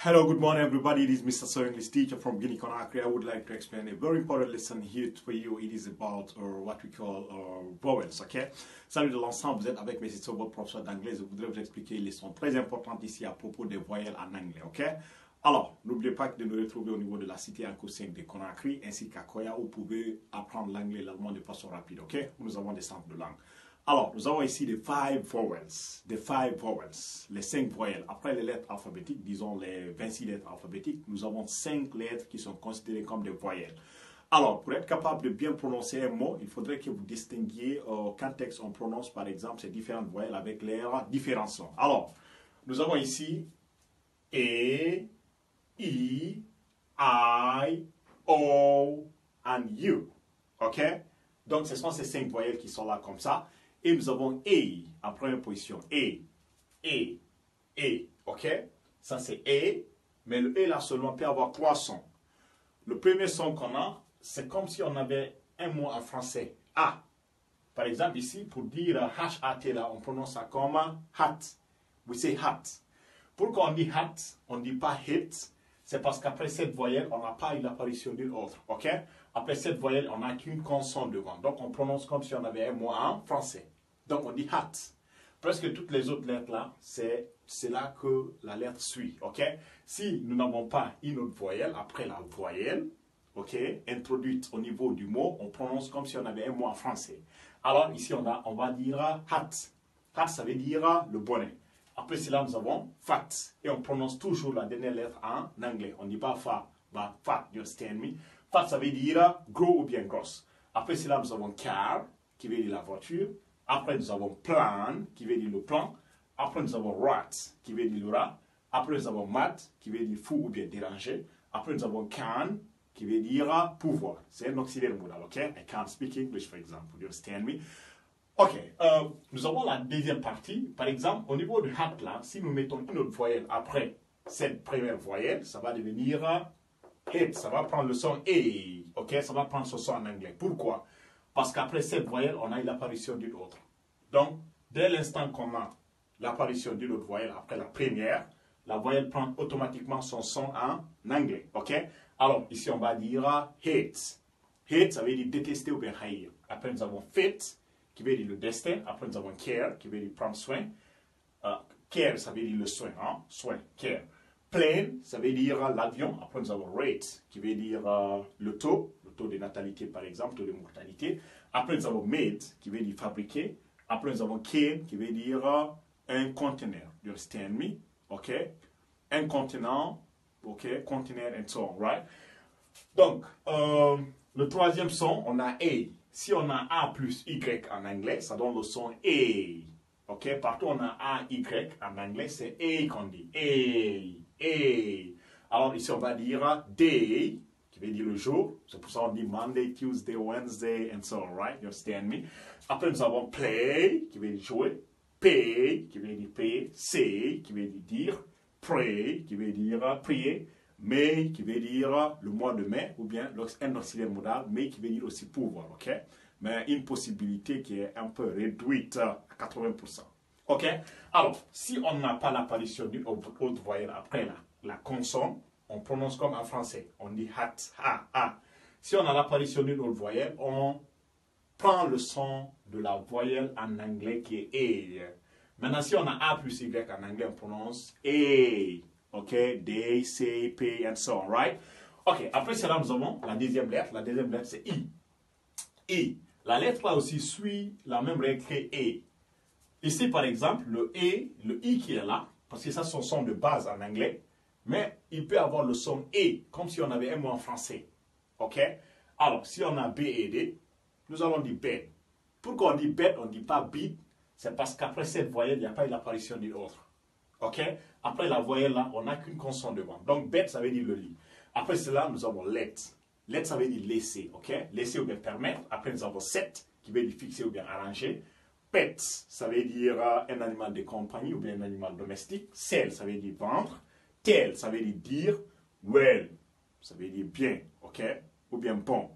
Hello, good morning everybody. It is Mr. So English teacher from Guinea Conakry. I would like to explain a very important lesson here for you. It is about what we call vowels, ok? Salut de l'ensemble, vous êtes avec M. Sobo, professeur d'anglais. Je voudrais vous expliquer une leçon très importante ici à propos des voyelles en anglais, ok? Alors, n'oubliez pas de nous retrouver au niveau de la cité Anko 5 de Conakry ainsi qu'à Koya où vous pouvez apprendre l'anglais et l'allemand de façon rapide, ok? Où nous avons des centres de langue. Alors, nous avons ici les 5 vowels, les 5 voyelles. Après les lettres alphabétiques, disons les 26 lettres alphabétiques, nous avons 5 lettres qui sont considérées comme des voyelles. Alors, pour être capable de bien prononcer un mot, il faudrait que vous distinguiez quel texte on prononce, par exemple, ces différentes voyelles avec leurs différents sons. Alors, nous avons ici E, I, O, and U. OK? Donc, ce sont ces 5 voyelles qui sont là comme ça. Et nous avons E en première position. E. OK? Ça, c'est E. Mais le E là seulement peut avoir 3 sons. Le premier son qu'on a, c'est comme si on avait un mot en français. A. Par exemple, ici, pour dire H-A-T là, on prononce ça comme hat. We say hat. Pourquoi on dit hat? On ne dit pas hit. C'est parce qu'après cette voyelle, on n'a pas eu l'apparition d'une autre. OK? Après cette voyelle, on n'a qu'une consonne devant. Donc, on prononce comme si on avait un mot en français. Donc, on dit hat. Presque toutes les autres lettres là, c'est là que la lettre suit. OK? Si nous n'avons pas une autre voyelle après la voyelle, OK, introduite au niveau du mot, on prononce comme si on avait un mot en français. Alors, ici, on va dire hat. Hat, ça veut dire le bonnet. Après cela, nous avons fat. Et on prononce toujours la dernière lettre en anglais. On ne dit pas fa, mais fat, you understand me? Fat, ça veut dire gros ou bien grosse. Après cela, nous avons car, qui veut dire la voiture. Après, nous avons plan, qui veut dire le plan. Après, nous avons rat, qui veut dire le rat. Après, nous avons mat, qui veut dire fou ou bien déranger. Après, nous avons can, qui veut dire pouvoir. C'est un auxiliaire modal, ok? I can't speak English, for example. You understand me? Ok, nous avons la deuxième partie. Par exemple, au niveau du hat là, si nous mettons une autre voyelle après cette première voyelle, ça va devenir hit. Ça va prendre le son E. Ok, ça va prendre ce son en anglais. Pourquoi? Parce qu'après cette voyelle, on a eu l'apparition d'une autre. Donc, dès l'instant qu'on a l'apparition d'une autre voyelle après la première, la voyelle prend automatiquement son son en anglais. Ok? Alors, ici, on va dire hate. Hate, ça veut dire détester ou bien haïr. Après, nous avons fit, qui veut dire le destin. Après, nous avons care, qui veut dire prendre soin. Care, ça veut dire le soin. Hein? Soin, care. Plane, ça veut dire l'avion. Après, nous avons rate, qui veut dire le taux de natalité, par exemple, taux de mortalité. Après, nous avons made, qui veut dire fabriquer. Après, nous avons cane, qui veut dire un conteneur. You understand me? OK? Un contenant, OK? Conteneur and so on, right? Donc, le troisième son, on a A. Si on a A plus Y en anglais, ça donne le son A. OK? Partout on a A, Y en anglais, c'est A qu'on dit. A. Alors ici, on va dire day, qui veut dire le jour. C'est pour ça qu'on dit Monday, Tuesday, Wednesday, and so on, right? You understand me? Après, nous avons play, qui veut dire jouer. Pay, qui veut dire payer. Say, qui veut dire. Pray, qui veut dire prier. May, qui veut dire le mois de mai, ou bien un auxiliaire modal, mais qui veut dire aussi pouvoir, ok? Mais une possibilité qui est un peu réduite à 80%. Ok? Alors, si on n'a pas l'apparition d'une autre voyelle après la consonne, on prononce comme en français. On dit hat, ha. Si on a l'apparition d'une autre voyelle, on prend le son de la voyelle en anglais qui est A. Maintenant, si on a A plus Y en anglais, on prononce A. OK, they, say, pay, and so on, right? OK, après cela, nous avons la deuxième lettre. La deuxième lettre, c'est I. I. La lettre là aussi suit la même règle que E. Ici, par exemple, le E, le I qui est là, parce que ça, c'est son son de base en anglais, mais il peut avoir le son E, comme si on avait un mot en français. OK? Alors, si on a B et D, nous allons dire bed. Pourquoi on dit bed, on ne dit pas beat? C'est parce qu'après cette voyelle, il n'y a pas eu l'apparition d'une autre. OK? Après la voyelle là, on n'a qu'une consonne devant. Donc, bed, ça veut dire le lit. Après cela, nous avons let. Let, ça veut dire laisser. OK? Laisser ou bien permettre. Après, nous avons set, qui veut dire fixer ou bien arranger. Pet, ça veut dire un animal de compagnie ou bien un animal domestique. Sell, ça veut dire vendre. Tell, ça veut dire dire. Well, ça veut dire bien. OK? Ou bien bon.